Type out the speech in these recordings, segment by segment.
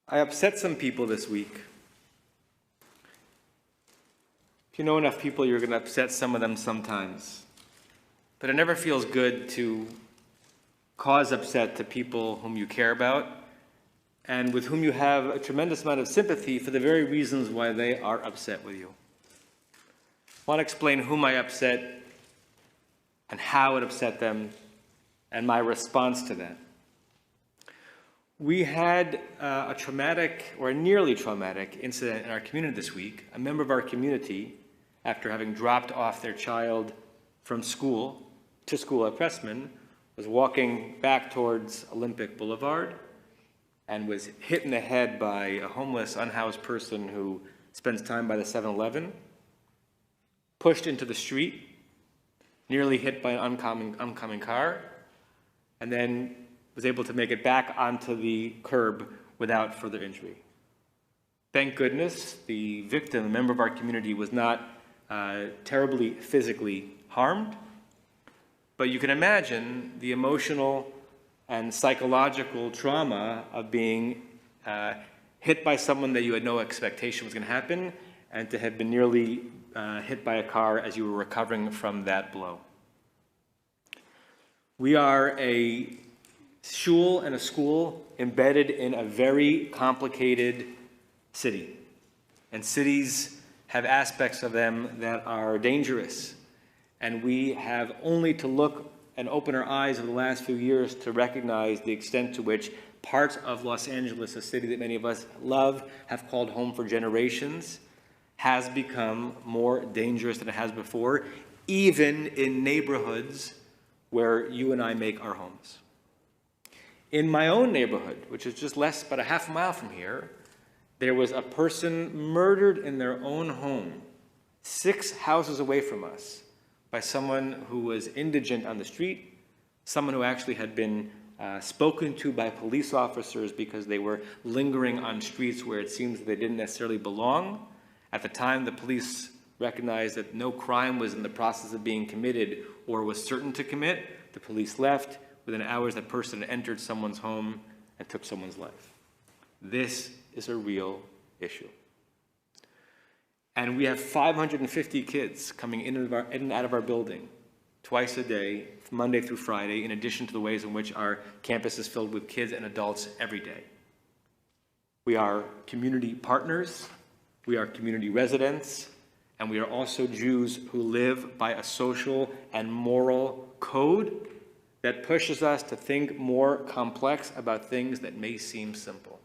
I upset some people this week. If you know enough people, you're going to upset some of them sometimes. But it never feels good to cause upset to people whom you care about and with whom you have a tremendous amount of sympathy for the very reasons why they are upset with you. I want to explain whom I upset and how it upset them and my response to that. We had a traumatic or a nearly traumatic incident in our community this week. A member of our community, after having dropped off their child from school to school at Pressman, was walking back towards Olympic Boulevard and was hit in the head by a homeless, unhoused person who spends time by the 7-Eleven, pushed into the street, nearly hit by an oncoming car, and then was able to make it back onto the curb without further injury. Thank goodness the victim, a member of our community, was not terribly physically harmed, but you can imagine the emotional and psychological trauma of being hit by someone that you had no expectation was going to happen, and to have been nearly hit by a car as you were recovering from that blow. We are a shul and a school embedded in a very complicated city. And cities have aspects of them that are dangerous. And we have only to look and open our eyes over the last few years to recognize the extent to which parts of Los Angeles, a city that many of us love, have called home for generations, has become more dangerous than it has before, even in neighborhoods where you and I make our homes. In my own neighborhood, which is just about a half mile from here, there was a person murdered in their own home, 6 houses away from us, by someone who was indigent on the street, someone who actually had been spoken to by police officers because they were lingering on streets where it seems that they didn't necessarily belong. At the time, the police recognized that no crime was in the process of being committed or was certain to commit. The police left. Within hours, that person entered someone's home and took someone's life. This is a real issue. And we have 550 kids coming in and out of our building twice a day, Monday through Friday, in addition to the ways in which our campus is filled with kids and adults every day. We are community partners, we are community residents, and we are also Jews who live by a social and moral code that pushes us to think more complex about things that may seem simple.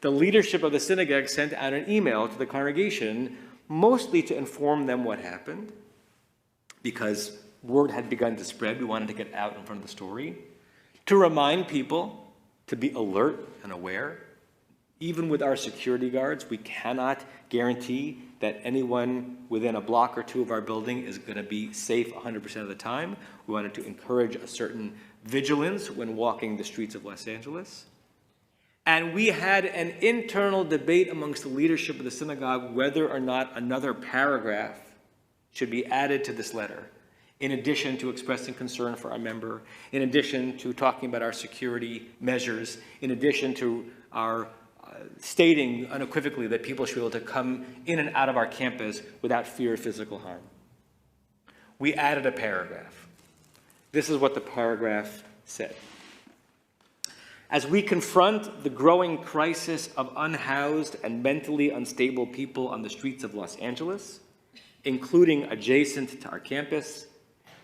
The leadership of the synagogue sent out an email to the congregation, mostly to inform them what happened, because word had begun to spread. We wanted to get out in front of the story, to remind people to be alert and aware. Even with our security guards, we cannot guarantee that anyone within a block or two of our building is going to be safe 100% of the time. We wanted to encourage a certain vigilance when walking the streets of Los Angeles. And we had an internal debate amongst the leadership of the synagogue whether or not another paragraph should be added to this letter, in addition to expressing concern for our member, in addition to talking about our security measures, in addition to our stating unequivocally that people should be able to come in and out of our campus without fear of physical harm. We added a paragraph. This is what the paragraph said. As we confront the growing crisis of unhoused and mentally unstable people on the streets of Los Angeles, including adjacent to our campus,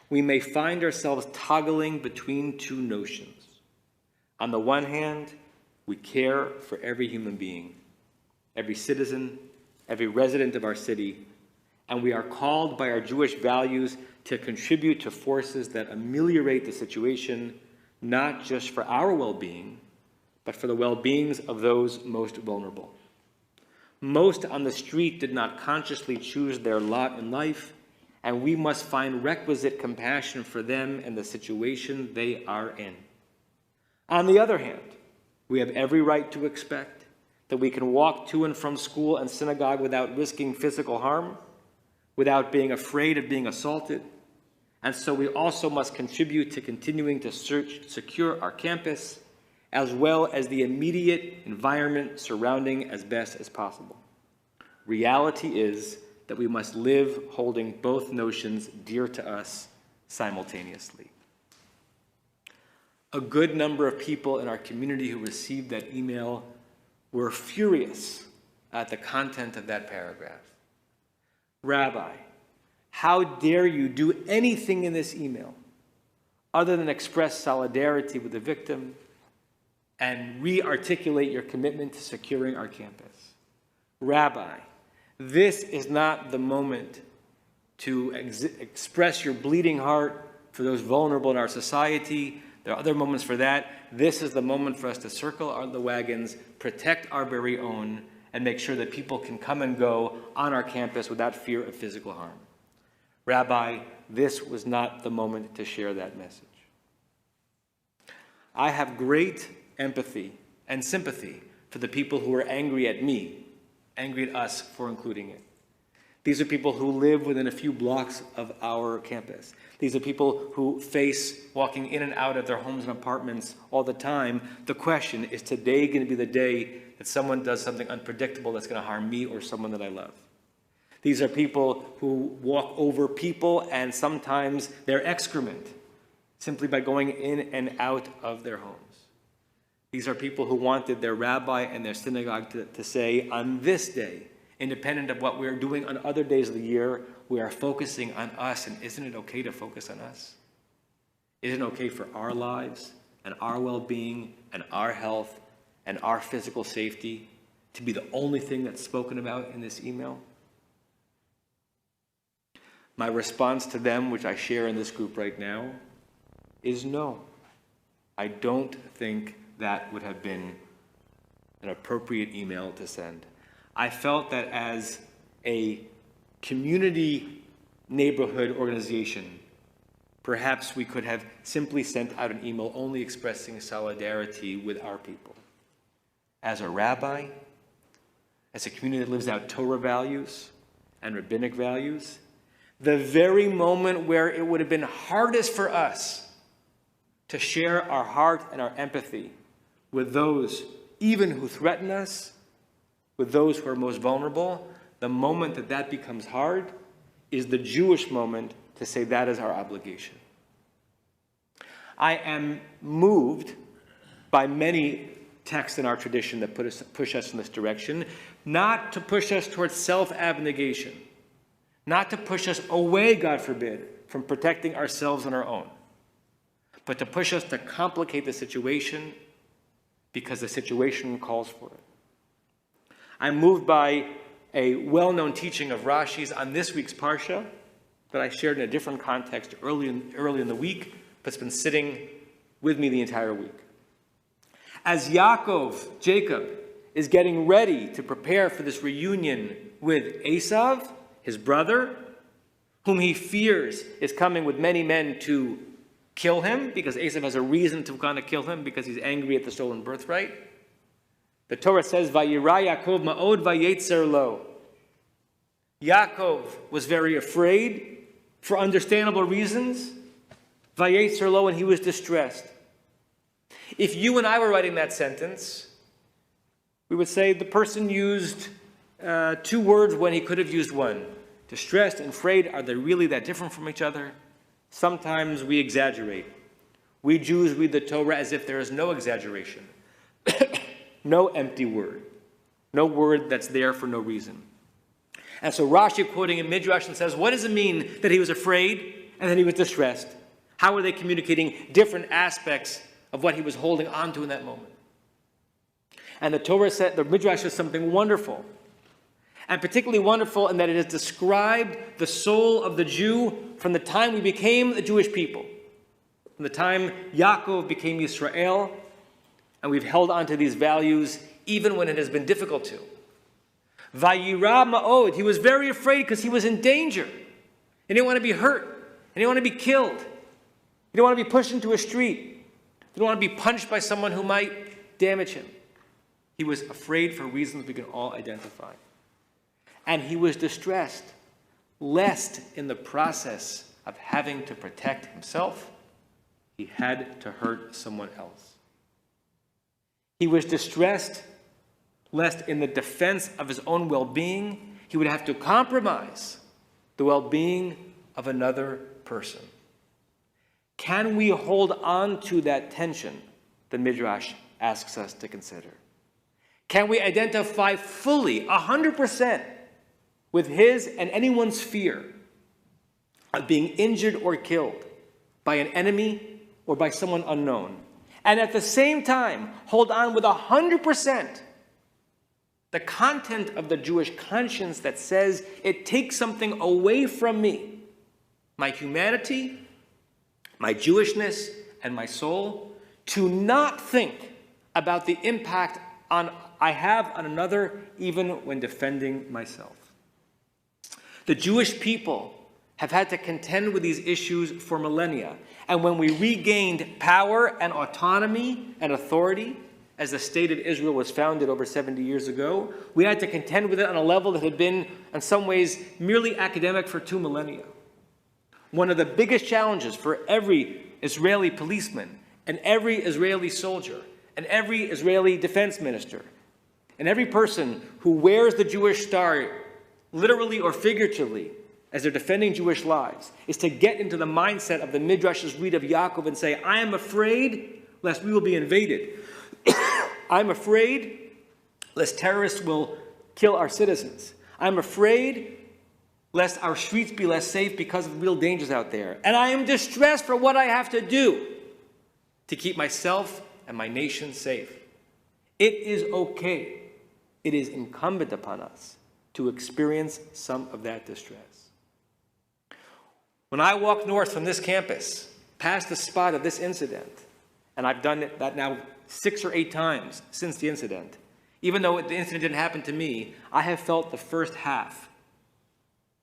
we may find ourselves toggling between two notions. On the one hand, we care for every human being, every citizen, every resident of our city, and we are called by our Jewish values to contribute to forces that ameliorate the situation, not just for our well-being, but for the well-beings of those most vulnerable. Most on the street did not consciously choose their lot in life, and we must find requisite compassion for them and the situation they are in. On the other hand, we have every right to expect that we can walk to and from school and synagogue without risking physical harm, without being afraid of being assaulted. And so we also must contribute to continuing to secure our campus as well as the immediate environment surrounding as best as possible. Reality is that we must live holding both notions dear to us simultaneously. A good number of people in our community who received that email were furious at the content of that paragraph. Rabbi, how dare you do anything in this email other than express solidarity with the victim and re-articulate your commitment to securing our campus? Rabbi, this is not the moment to express your bleeding heart for those vulnerable in our society. There are other moments for that. This is the moment for us to circle the wagons, protect our very own, and make sure that people can come and go on our campus without fear of physical harm. Rabbi, this was not the moment to share that message. I have great empathy and sympathy for the people who are angry at me, angry at us for including it. These are people who live within a few blocks of our campus. These are people who face walking in and out of their homes and apartments all the time. The question, is today going to be the day that someone does something unpredictable that's going to harm me or someone that I love? These are people who walk over people and sometimes their excrement simply by going in and out of their homes. These are people who wanted their rabbi and their synagogue to say, on this day, independent of what we're doing on other days of the year, we are focusing on us. And isn't it okay to focus on us? Isn't it okay for our lives and our well-being and our health and our physical safety to be the only thing that's spoken about in this email? My response to them, which I share in this group right now, is no. I don't think that would have been an appropriate email to send. I felt that as a community neighborhood organization, perhaps we could have simply sent out an email only expressing solidarity with our people. As a rabbi, as a community that lives out Torah values and rabbinic values, the very moment where it would have been hardest for us to share our heart and our empathy with those even who threaten us, with those who are most vulnerable, the moment that that becomes hard is the Jewish moment to say that is our obligation. I am moved by many texts in our tradition that push us in this direction, not to push us towards self-abnegation, not to push us away, God forbid, from protecting ourselves on our own, but to push us to complicate the situation because the situation calls for it. I'm moved by a well-known teaching of Rashi's on this week's Parsha that I shared in a different context early in the week, but it's been sitting with me the entire week. As Yaakov, Jacob, is getting ready to prepare for this reunion with Esav, his brother, whom he fears is coming with many men to kill him, because Esav has a reason to kind of kill him because he's angry at the stolen birthright. The Torah says, Vayira Yaakov ma'od vayetzer lo. Yaakov was very afraid for understandable reasons. Vayetzer lo, and he was distressed. If you and I were writing that sentence, we would say the person used 2 words when he could have used 1. Distressed and afraid, are they really that different from each other? Sometimes we exaggerate. We Jews read the Torah as if there is no exaggeration. No empty word. No word that's there for no reason. And so Rashi, quoting in Midrash, and says, what does it mean that he was afraid and that he was distressed? How are they communicating different aspects of what he was holding on to in that moment? And the Torah said, the Midrash says something wonderful. And particularly wonderful in that it has described the soul of the Jew from the time we became the Jewish people. From the time Yaakov became Yisrael, and we've held on to these values even when it has been difficult to. Vayira ma'od, he was very afraid because he was in danger. He didn't want to be hurt. He didn't want to be killed. He didn't want to be pushed into a street. He didn't want to be punched by someone who might damage him. He was afraid for reasons we can all identify. And he was distressed, lest in the process of having to protect himself, he had to hurt someone else. He was distressed lest in the defense of his own well-being, he would have to compromise the well-being of another person. Can we hold on to that tension, the Midrash asks us to consider? Can we identify fully, 100%, with his and anyone's fear of being injured or killed by an enemy or by someone unknown, and at the same time hold on with 100% the content of the Jewish conscience that says it takes something away from me, my humanity, my Jewishness, and my soul, to not think about the impact I have on another, even when defending myself? The Jewish people have had to contend with these issues for millennia. And when we regained power and autonomy and authority, as the state of Israel was founded over 70 years ago, we had to contend with it on a level that had been, in some ways, merely academic for 2 millennia. One of the biggest challenges for every Israeli policeman and every Israeli soldier and every Israeli defense minister and every person who wears the Jewish star, literally or figuratively, as they're defending Jewish lives, is to get into the mindset of the Midrash's read of Yaakov and say, I am afraid lest we will be invaded. I'm afraid lest terrorists will kill our citizens. I'm afraid lest our streets be less safe because of real dangers out there. And I am distressed for what I have to do to keep myself and my nation safe. It is okay. It is incumbent upon us to experience some of that distress. When I walk north from this campus, past the spot of this incident, and I've done that now 6 or 8 times since the incident, even though the incident didn't happen to me, I have felt the first half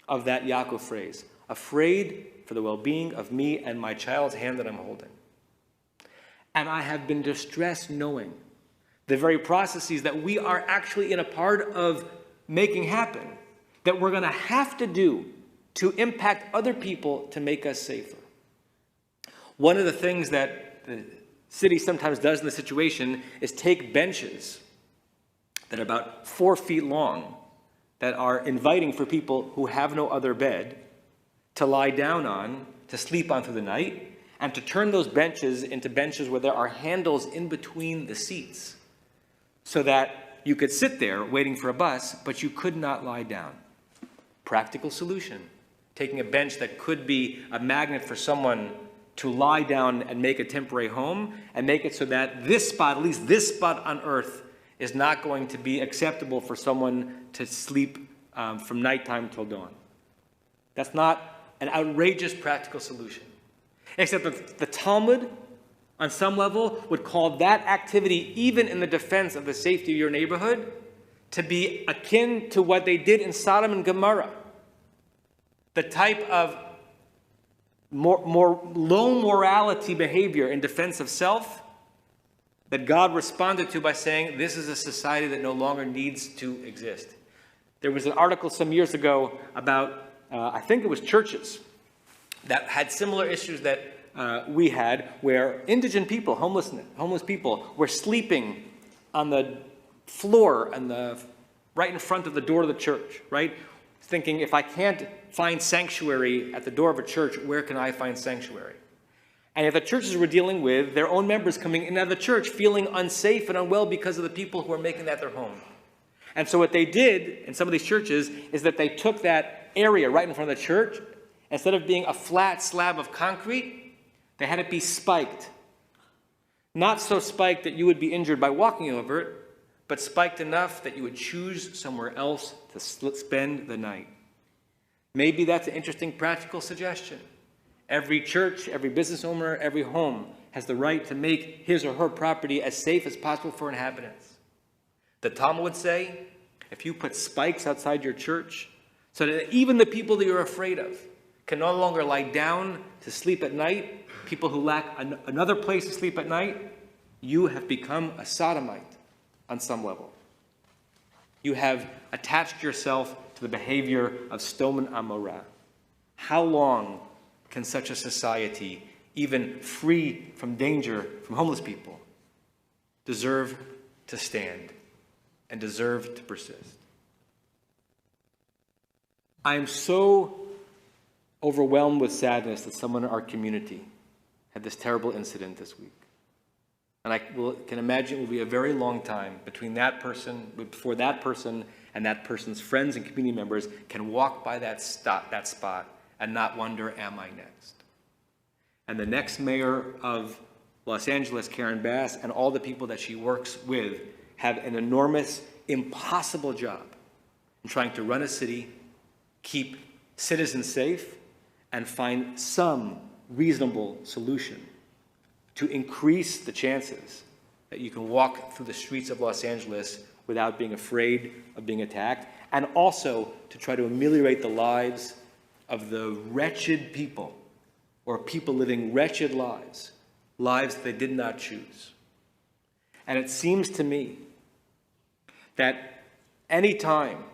of that Yaakov phrase, afraid for the well-being of me and my child's hand that I'm holding. And I have been distressed knowing the very processes that we are actually in a part of making happen, that we're going to have to do to impact other people to make us safer. One of the things that the city sometimes does in the situation is take benches that are about 4 feet long, that are inviting for people who have no other bed to lie down on, to sleep on through the night, and to turn those benches into benches where there are handles in between the seats, so that you could sit there waiting for a bus, but you could not lie down. Practical solution. Taking a bench that could be a magnet for someone to lie down and make a temporary home, and make it so that this spot, at least this spot on earth, is not going to be acceptable for someone to sleep from nighttime till dawn. That's not an outrageous practical solution. Except that the Talmud, on some level, would call that activity, even in the defense of the safety of your neighborhood, to be akin to what they did in Sodom and Gomorrah. The type of more low morality behavior in defense of self that God responded to by saying, this is a society that no longer needs to exist. There was an article some years ago about, I think it was churches, that had similar issues that we had, where indigent people, homeless people, were sleeping on the floor and right in front of the door of the church, right? Thinking, if I can't find sanctuary at the door of a church, where can I find sanctuary? And if the churches were dealing with their own members coming in and out of the church feeling unsafe and unwell because of the people who are making that their home. And so what they did in some of these churches is that they took that area right in front of the church, instead of being a flat slab of concrete, they had it be spiked. Not so spiked that you would be injured by walking over it, but spiked enough that you would choose somewhere else to spend the night. Maybe that's an interesting practical suggestion. Every church, every business owner, every home has the right to make his or her property as safe as possible for inhabitants. The Talmud would say, if you put spikes outside your church, so that even the people that you're afraid of can no longer lie down to sleep at night, people who lack another place to sleep at night, you have become a sodomite on some level. You have attached yourself to the behavior of Sodom and Gomorrah. How long can such a society, even free from danger from homeless people, deserve to stand and deserve to persist. I am so overwhelmed with sadness that someone in our community had this terrible incident this week. And I can imagine it will be a very long time before that person and that person's friends and community members can walk by that spot and not wonder, am I next? And the next mayor of Los Angeles, Karen Bass, and all the people that she works with have an enormous, impossible job in trying to run a city, keep citizens safe, and find some reasonable solution to increase the chances that you can walk through the streets of Los Angeles without being afraid of being attacked, and also to try to ameliorate the lives of the wretched people, or people living wretched lives they did not choose. And it seems to me that any time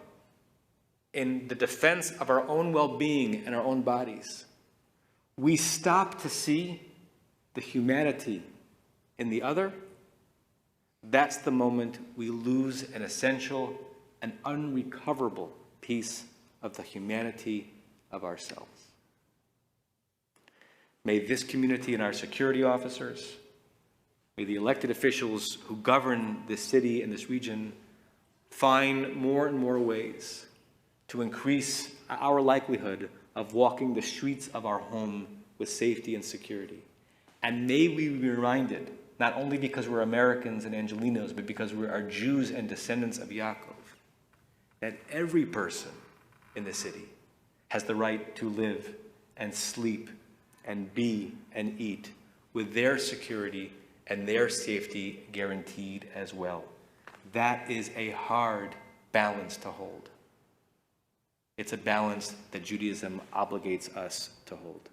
in the defense of our own well-being and our own bodies, we stop to see the humanity in the other, that's the moment we lose an essential and unrecoverable piece of the humanity of ourselves. May this community and our security officers, may the elected officials who govern this city and this region find more and more ways to increase our likelihood of walking the streets of our home with safety and security. And may we be reminded, not only because we're Americans and Angelinos, but because we are Jews and descendants of Yaakov, that every person in the city has the right to live and sleep and be and eat with their security and their safety guaranteed as well. That is a hard balance to hold. It's a balance that Judaism obligates us to hold.